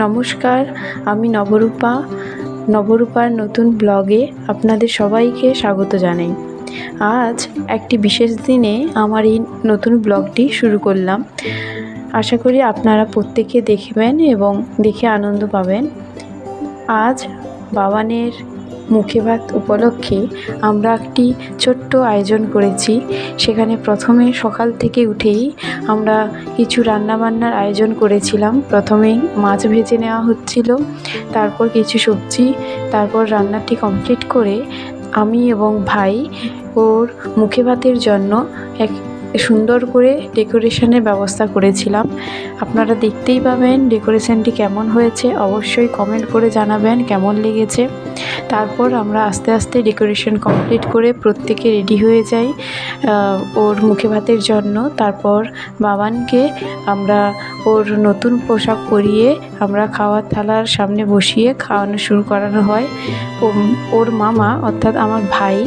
নমস্কার, আমি নবরূপার নতুন ব্লগে আপনাদের সবাইকে স্বাগত জানাই। আজ একটি বিশেষ দিনে আমার এই নতুন ব্লগটি শুরু করলাম। আশা করি আপনারা প্রত্যেকে দেখবেন এবং দেখে আনন্দ পাবেন। আজ বাবানের মুখে ভাত উপলক্ষে আমরা একটি ছোট্ট আয়োজন করেছি। সেখানে প্রথমে সকাল থেকে উঠেই আমরা কিছু রান্নাবান্নার আয়োজন করেছিলাম। প্রথমেই মাছ ভেজে নেওয়া হচ্ছিল, তারপর কিছু সবজি, তারপর রান্নাটি কমপ্লিট করে আমি এবং ভাই ওর মুখে ভাতের জন্য এক সুন্দর করে ডেকোরেশনের ব্যবস্থা করেছিলাম। আপনারা দেখতেই পাবেন ডেকোরেশনটি কেমন হয়েছে, অবশ্যই কমেন্ট করে জানাবেন কেমন লেগেছে। তারপর আমরা আস্তে আস্তে ডেকোরেশন কমপ্লিট করে প্রত্যেকে রেডি হয়ে যাই ওর মুখে ভাতের জন্য। তারপর বাবানকে আমরা ওর নতুন পোশাক পরিয়ে আমরা খাওয়ার থালার সামনে বসিয়ে খাওয়ানো শুরু করানো হয়। ওর মামা অর্থাৎ আমার ভাই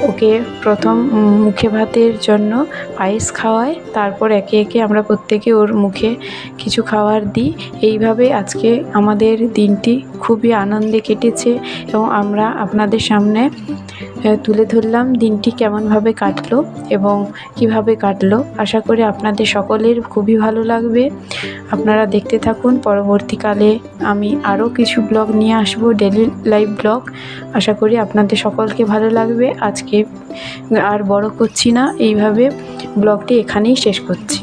ওকে প্রথম মুখে ভাতের জন্য পায়েস খাওয়ায়, তারপর একে একে আমরা প্রত্যেকে ওর মুখে কিছু খাবার দিই। এইভাবে আজকে আমাদের দিনটি খুবই আনন্দে কেটেছে এবং আমরা আপনাদের সামনে তুলে ধরলাম দিনটি কেমনভাবে কাটলো এবং কিভাবে কাটলো। আশা করি আপনাদের সকলের খুবই ভালো লাগবে। আপনারা দেখতে থাকুন। পরবর্তীকালে আমি আরও কিছু ব্লগ নিয়ে আসবো, ডেলি লাইভ ব্লগ। আশা করি আপনাদের সকলকে ভালো লাগবে। আজকে আর বড় করছি না, এইভাবে ব্লগটি এখানেই শেষ করছি।